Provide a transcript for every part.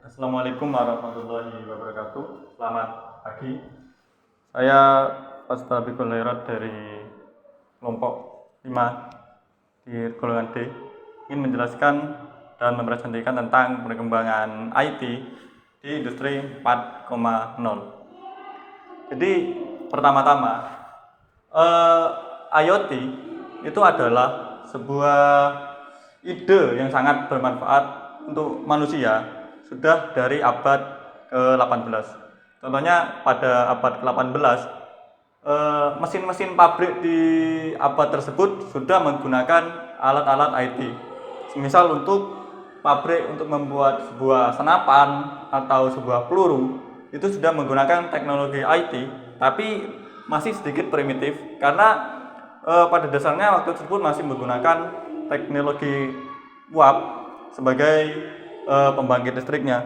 Assalamualaikum warahmatullahi wabarakatuh. Selamat pagi. Saya Fastabikul Khairat dari kelompok 5 di golongan D ingin menjelaskan dan mempresentasikan tentang perkembangan IT di industri 4.0. Jadi pertama-tama IoT itu adalah sebuah ide yang sangat bermanfaat untuk manusia sudah dari abad ke-18. Contohnya pada abad ke-18, mesin-mesin pabrik di abad tersebut sudah menggunakan alat-alat IT. Misal untuk pabrik untuk membuat sebuah senapan atau sebuah peluru itu sudah menggunakan teknologi IT, tapi masih sedikit primitif karena pada dasarnya waktu tersebut masih menggunakan teknologi uap sebagai pembangkit listriknya.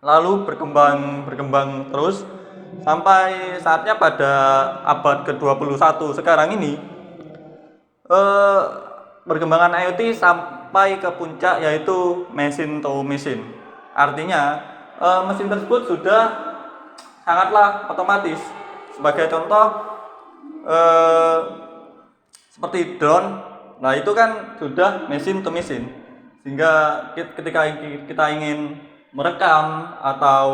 Lalu berkembang terus sampai saatnya pada abad ke-21 sekarang ini perkembangan IoT sampai ke puncak yaitu machine to machine. Artinya mesin tersebut sudah sangatlah otomatis. Sebagai contoh seperti drone, nah itu kan sudah machine to machine. Sehingga ketika kita ingin merekam atau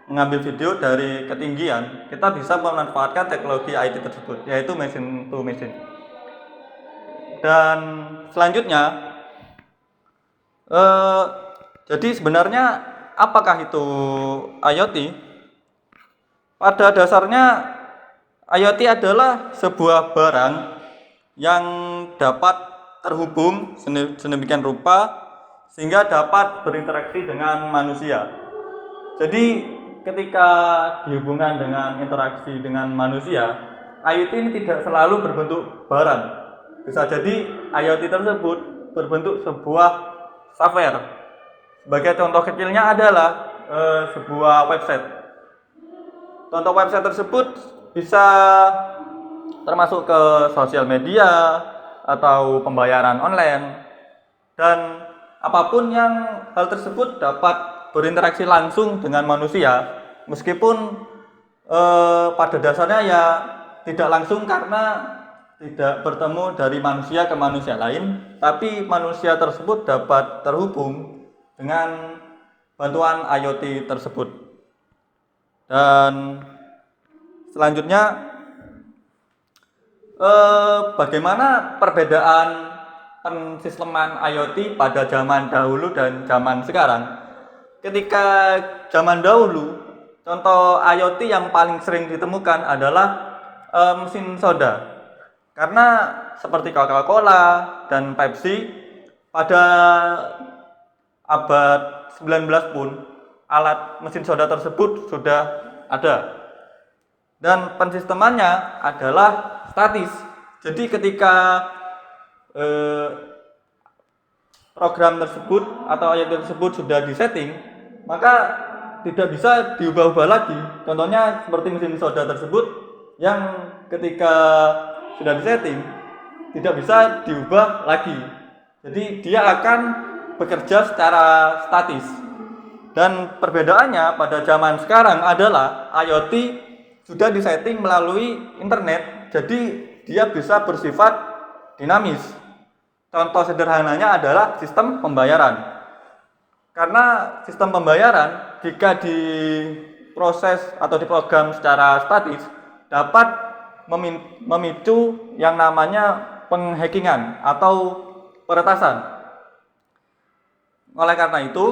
mengambil video dari ketinggian, kita bisa memanfaatkan teknologi IT tersebut, yaitu machine to machine. Dan selanjutnya, jadi sebenarnya apakah itu IoT? Pada dasarnya IoT adalah sebuah barang yang dapat terhubung sedemikian rupa sehingga dapat berinteraksi dengan manusia. Jadi ketika dihubungkan dengan interaksi dengan manusia, IoT ini tidak selalu berbentuk barang. Bisa jadi IoT tersebut berbentuk sebuah software. Sebagai contoh kecilnya adalah sebuah website. Contoh website tersebut bisa termasuk ke sosial media atau pembayaran online, dan apapun yang hal tersebut dapat berinteraksi langsung dengan manusia, meskipun pada dasarnya ya tidak langsung karena tidak bertemu dari manusia ke manusia lain, tapi manusia tersebut dapat terhubung dengan bantuan IoT tersebut. Dan selanjutnya, bagaimana perbedaan pensisteman IoT pada zaman dahulu dan zaman sekarang? Ketika zaman dahulu, contoh IoT yang paling sering ditemukan adalah mesin soda. Karena seperti Coca-Cola dan Pepsi, pada abad 19 pun alat mesin soda tersebut sudah ada. Dan pensistemannya adalah statis. Jadi ketika program tersebut atau IoT tersebut sudah disetting, maka tidak bisa diubah-ubah lagi. Contohnya seperti mesin soda tersebut yang ketika sudah disetting tidak bisa diubah lagi. Jadi dia akan bekerja secara statis. Dan perbedaannya pada zaman sekarang adalah IoT sudah disetting melalui internet, jadi dia bisa bersifat dinamis. Contoh sederhananya adalah sistem pembayaran. Karena sistem pembayaran jika diproses atau diprogram secara statis dapat memicu yang namanya penghackingan atau peretasan. Oleh karena itu,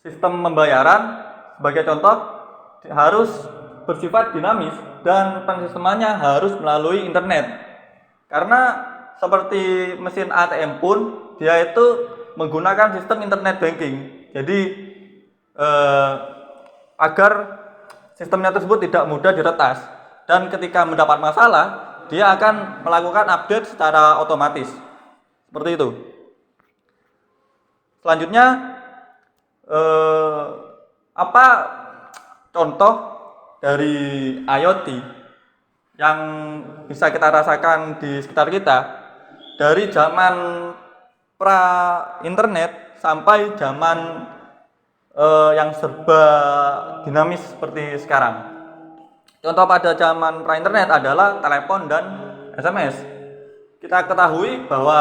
sistem pembayaran sebagai contoh harus bersifat dinamis dan pensistemannya harus melalui internet. Karena seperti mesin ATM pun dia itu menggunakan sistem internet banking. Jadi agar sistemnya tersebut tidak mudah diretas, dan ketika mendapat masalah dia akan melakukan update secara otomatis. Seperti itu. Selanjutnya apa contoh dari IoT yang bisa kita rasakan di sekitar kita dari zaman pra internet sampai zaman yang serba dinamis seperti sekarang. Contoh pada zaman pra-internet adalah telepon dan SMS. Kita ketahui bahwa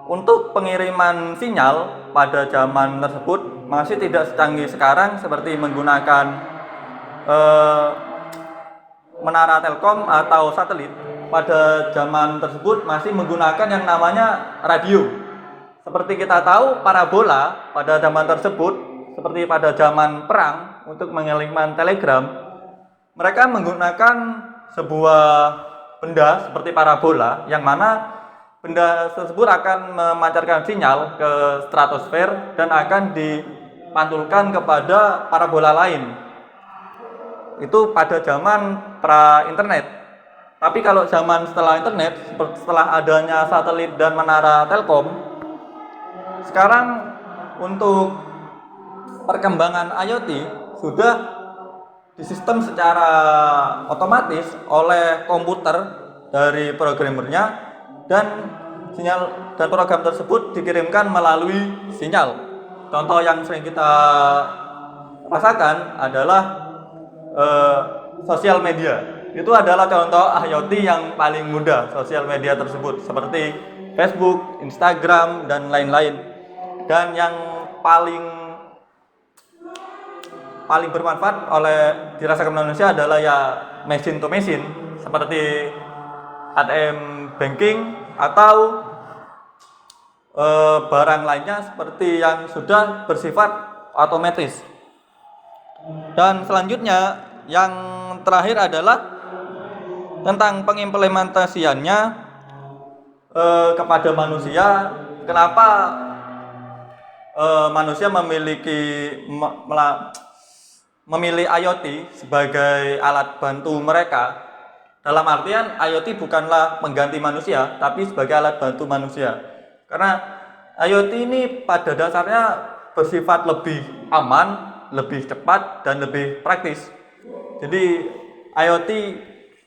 untuk pengiriman sinyal pada zaman tersebut masih tidak secanggih sekarang seperti menggunakan menara Telkom atau satelit. Pada zaman tersebut masih menggunakan yang namanya radio. Seperti kita tahu parabola pada zaman tersebut seperti pada zaman perang untuk mengirimkan telegram, mereka menggunakan sebuah benda seperti parabola yang mana benda tersebut akan memancarkan sinyal ke stratosfer dan akan dipantulkan kepada parabola lain. Itu pada zaman pra-internet. Tapi kalau zaman setelah internet, setelah adanya satelit dan menara Telkom, sekarang untuk perkembangan IoT sudah disistem secara otomatis oleh komputer dari programmernya, dan sinyal dan program tersebut dikirimkan melalui sinyal. Contoh yang sering kita rasakan adalah sosial media. Itu adalah contoh IoT yang paling mudah, sosial media tersebut seperti Facebook, Instagram, dan lain-lain. Dan yang paling bermanfaat dirasakan manusia adalah ya machine to machine seperti ATM banking atau barang lainnya seperti yang sudah bersifat otomatis. Dan selanjutnya yang terakhir adalah tentang pengimplementasiannya kepada manusia. Kenapa manusia memilih IoT sebagai alat bantu mereka? Dalam artian IoT bukanlah pengganti manusia, tapi sebagai alat bantu manusia. Karena IoT ini pada dasarnya bersifat lebih aman, lebih cepat, dan lebih praktis. Jadi IoT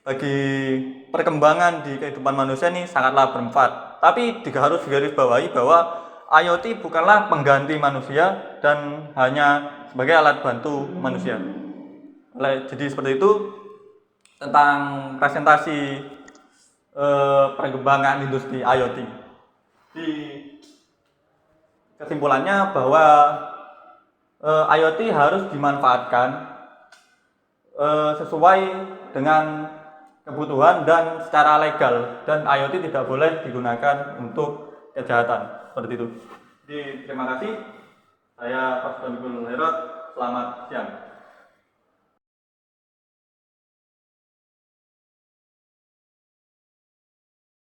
bagi perkembangan di kehidupan manusia ini sangatlah bermanfaat. Tapi juga harus digarisbawahi bahwa IoT bukanlah pengganti manusia dan hanya sebagai alat bantu manusia. Jadi seperti itu tentang presentasi perkembangan industri IoT. Di kesimpulannya bahwa IoT harus dimanfaatkan sesuai dengan kebutuhan dan secara legal, dan IoT tidak boleh digunakan untuk kejahatan seperti itu. Jadi terima kasih. Saya Pak Selamat siang.